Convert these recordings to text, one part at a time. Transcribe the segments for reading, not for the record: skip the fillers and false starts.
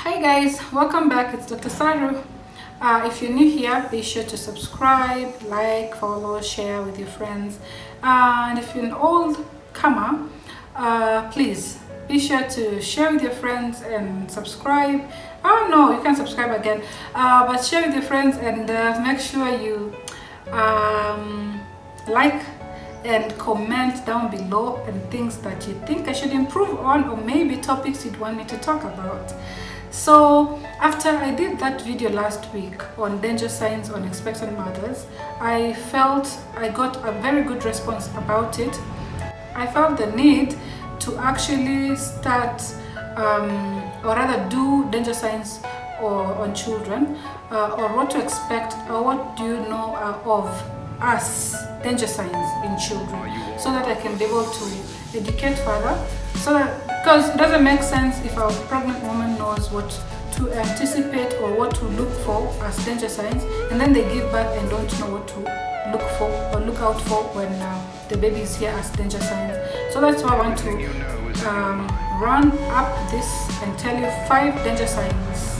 Hi guys, welcome back. It's Dr. Saru. If you're new here, be sure to subscribe, like, follow, share with your friends. And if you're an old comer, please be sure to share with your friends and subscribe. Oh no, you can subscribe again, but share with your friends and make sure you like and comment down below and things that you think I should improve on, or maybe topics you'd want me to talk about. So after I did that video last week on danger signs on expectant mothers, I felt I got a very good response about it. I felt the need to actually start or rather do danger signs on children, or what to expect, or what do you know of us danger signs in children, so that I can be able to educate further. So that, because it doesn't make sense if a pregnant woman knows what to anticipate or what to look for as danger signs, and then they give birth and don't know what to look for or look out for when the baby is here as danger signs. So that's why I want to run up this and tell you 5 danger signs.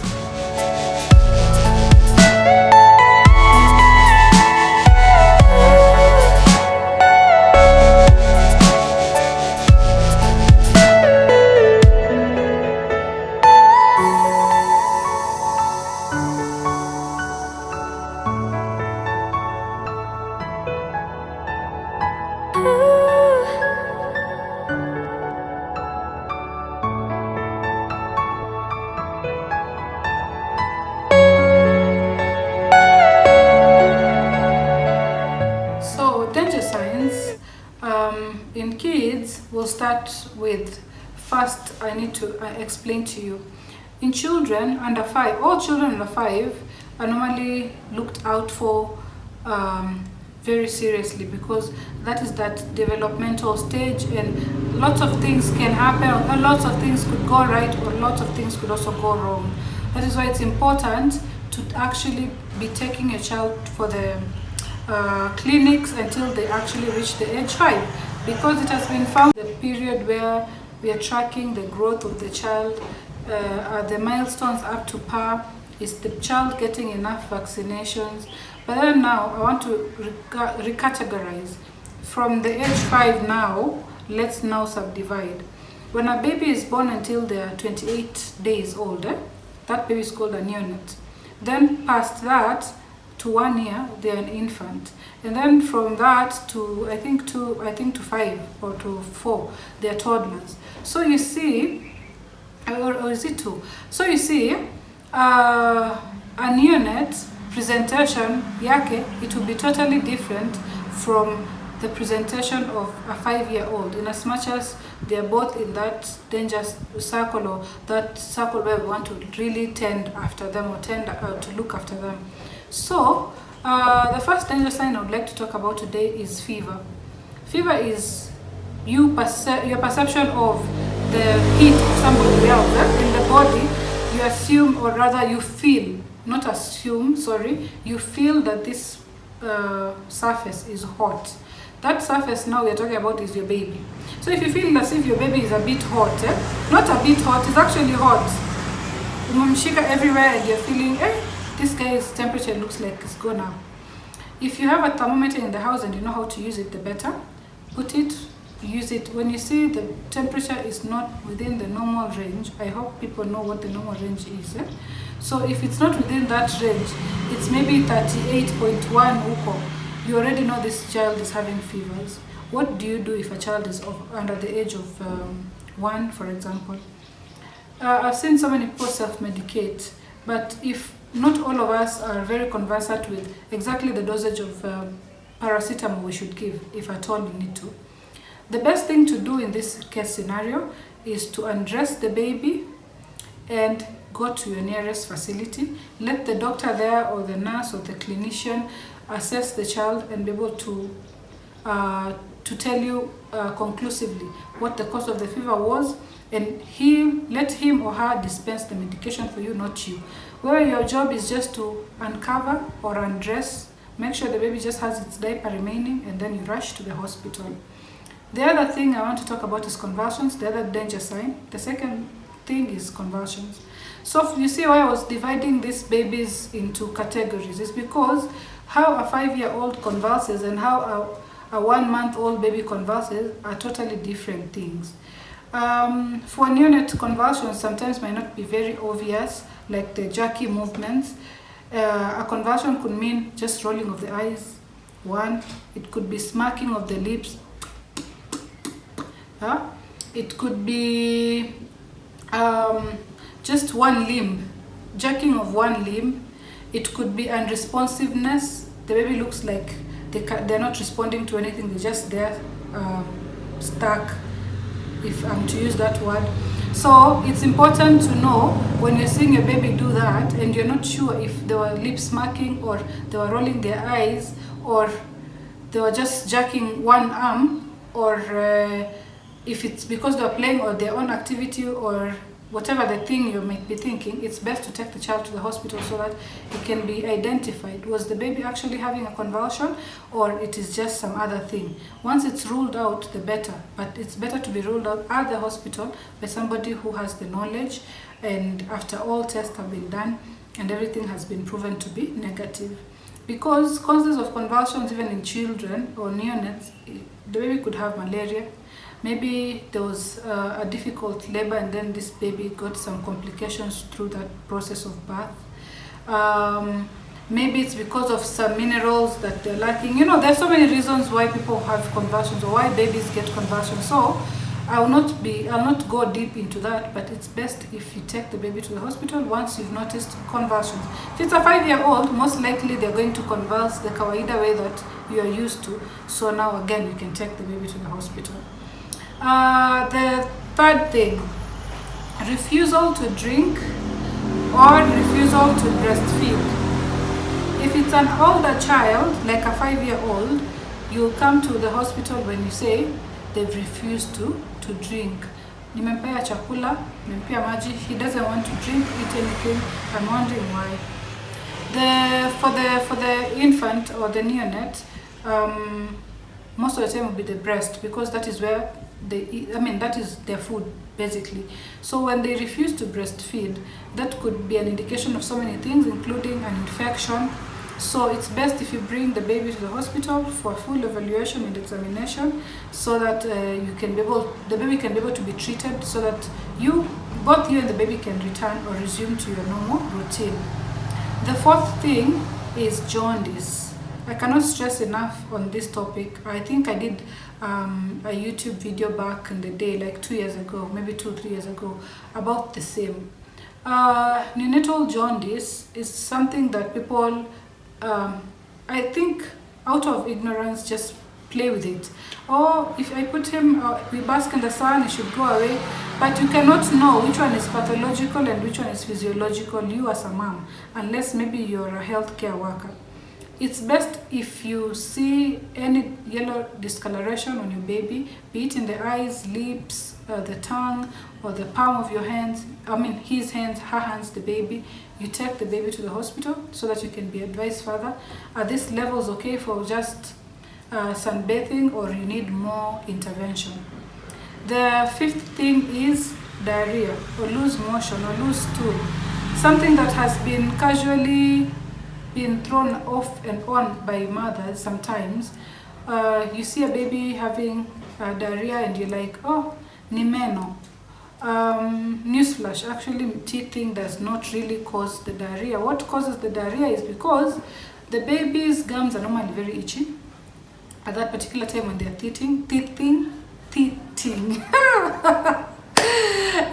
Danger signs in kids, we'll start with, first I need to explain to you. In children under 5, all children under 5 are normally looked out for very seriously, because that is that developmental stage and lots of things can happen, or lots of things could go right, or lots of things could also go wrong. That is why it's important to actually be taking your child for the clinics until they actually reach the age 5, because it has been found the period where we are tracking the growth of the child, the milestones up to par, is the child getting enough vaccinations. But then now I want to recategorize from the age 5. Now let's now subdivide. When a baby is born until they are 28 days old, that baby is called a neonate. Then past that, to 1 year, they're an infant, and then from that to I think to 5 or to 4, they're toddlers. So you see, or is it 2? So you see, a neonate presentation yake, it will be totally different from the presentation of a 5-year-old, in as much as they are both in that danger circle, or that circle where we want to really tend after them, or tend to look after them. So the first danger sign I would like to talk about today is fever. Fever is your perception of the heat of somebody else in the body. You assume, or rather you feel, not assume, sorry, you feel that this surface is hot. That surface now we're talking about is your baby. So if you feel as if your baby is a bit hot, not a bit hot, it's actually hot. Umamshika everywhere and you're feeling, this guy's temperature looks like it's gone up. If you have a thermometer in the house and you know how to use it, the better. Put it, use it. When you see the temperature is not within the normal range, I hope people know what the normal range is. So if it's not within that range, it's maybe 38.1 uko, you already know this child is having fevers. What do you do if a child is under the age of 1, for example? I've seen so many people self-medicate, but if not all of us are very conversant with exactly the dosage of paracetamol we should give, if at all you need to. The best thing to do in this case scenario is to undress the baby and go to your nearest facility. Let the doctor there, or the nurse, or the clinician assess the child and be able to tell you conclusively what the cause of the fever was, and let him or her dispense the medication for you, not you. Where your job is just to uncover or undress, make sure the baby just has its diaper remaining, and then you rush to the hospital. The other thing I want to talk about is convulsions, the other danger sign. The second thing is convulsions. So you see why I was dividing these babies into categories. It's because how a 5-year-old convulses and how a 1-month-old baby convulses are totally different things. For neonate, convulsions sometimes might not be very obvious, like the jerky movements. A convulsion could mean just rolling of the eyes, one. It could be smacking of the lips. It could be just one limb, jerking of one limb. It could be unresponsiveness. The baby looks like they're not responding to anything. They're just there, stuck, if I'm to use that word. So it's important to know when you're seeing your baby do that and you're not sure if they were lip smacking or they were rolling their eyes or they were just jerking one arm, or if it's because they're playing or their own activity or whatever the thing you might be thinking, it's best to take the child to the hospital so that it can be identified. Was the baby actually having a convulsion or it is just some other thing? Once it's ruled out, the better. But it's better to be ruled out at the hospital by somebody who has the knowledge, and after all tests have been done and everything has been proven to be negative. Because causes of convulsions, even in children or neonates, the baby could have malaria. Maybe there was a difficult labor and then this baby got some complications through that process of birth. Maybe it's because of some minerals that they're lacking. You know, there's so many reasons why people have convulsions or why babies get convulsions. So I'll not go deep into that, but it's best if you take the baby to the hospital once you've noticed convulsions. If it's a 5-year-old, most likely they're going to convulse the kawaida way that you are used to. So now again, you can take the baby to the hospital. The third thing, refusal to drink or refusal to breastfeed. If it's an older child, like a 5-year-old, you'll come to the hospital when you say they've refused to drink. Nimempea chakula, nimempea maji, he doesn't want to drink, eat anything. I'm wondering why. For the infant or the neonate, most of the time will be the breast, because that is where they eat, that is their food basically. So when they refuse to breastfeed, that could be an indication of so many things, including an infection. So it's best if you bring the baby to the hospital for a full evaluation and examination, so that the baby can be able to be treated, so that both you and the baby can return or resume to your normal routine. The fourth thing is jaundice. I cannot stress enough on this topic. I think I did a YouTube video back in the day, like 2 years ago, maybe 2-3 years ago, about the same. Neonatal jaundice is something that people, I think, out of ignorance, just play with it. Or if I put him, we bask in the sun, he should go away. But you cannot know which one is pathological and which one is physiological, you as a mom, unless maybe you're a healthcare worker. It's best if you see any yellow discoloration on your baby, be it in the eyes, lips, the tongue, or the palm of your hands, his hands, her hands, the baby, you take the baby to the hospital so that you can be advised further. Are these levels okay for just sunbathing, or you need more intervention? The fifth thing is diarrhea, or loose motion, or loose stool. Something that has been casually been thrown off and on by mothers sometimes. You see a baby having diarrhea and you're like, oh, ni meno. Newsflash, actually teething does not really cause the diarrhea. What causes the diarrhea is because the baby's gums are normally very itchy at that particular time when they're teething.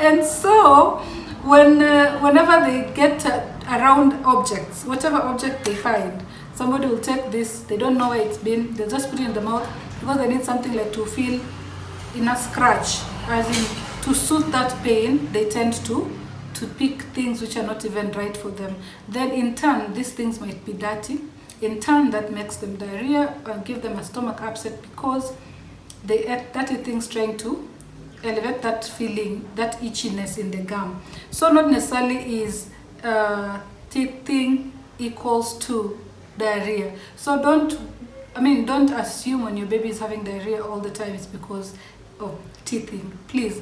And so whenever they get around objects, whatever object they find, somebody will take this, they don't know where it's been, they'll just put it in the mouth because they need something like to feel in a scratch, as in to soothe that pain. They tend to pick things which are not even right for them. Then in turn, these things might be dirty. In turn, that makes them diarrhea and give them a stomach upset, because they ate dirty things trying to elevate that feeling, that itchiness in the gum. So not necessarily is teething equals to diarrhea. So don't assume when your baby is having diarrhea all the time it's because of teething. Please,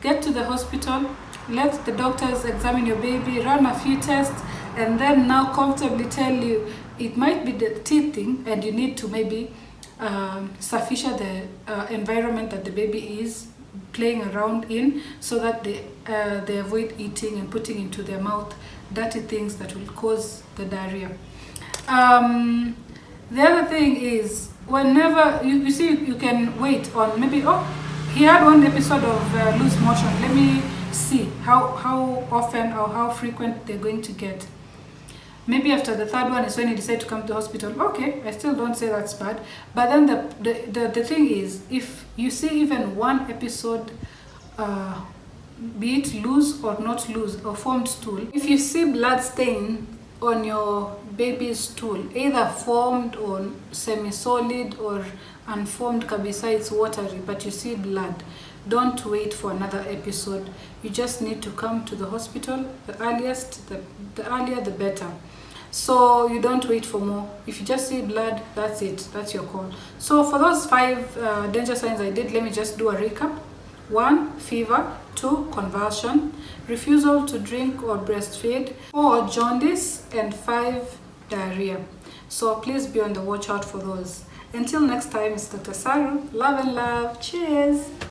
get to the hospital, let the doctors examine your baby, run a few tests, and then now comfortably tell you it might be the teething and you need to maybe sufficient the environment that the baby is playing around in, so that they avoid eating and putting into their mouth dirty things that will cause the diarrhea. The other thing is, whenever you see, you can wait on maybe, oh, he had one episode of loose motion, let me see how often or how frequent they're going to get. Maybe after the third one is when you decide to come to the hospital. Okay, I still don't say that's bad. But then the thing is, if you see even one episode, be it loose or not loose, or formed stool, if you see blood stain on your baby's stool, either formed or semi-solid or unformed kabisa, it's watery, but you see blood, don't wait for another episode. You just need to come to the hospital the earliest, the earlier the better. So you don't wait for more. If you just see blood, that's it, that's your call. So for those 5 danger signs I did, let me just do a recap. 1, fever. 2, convulsion. Refusal to drink or breastfeed. 4, jaundice. And 5, diarrhea. So please be on the watch out for those. Until next time, it's Dr. Saru. Love and love. Cheers.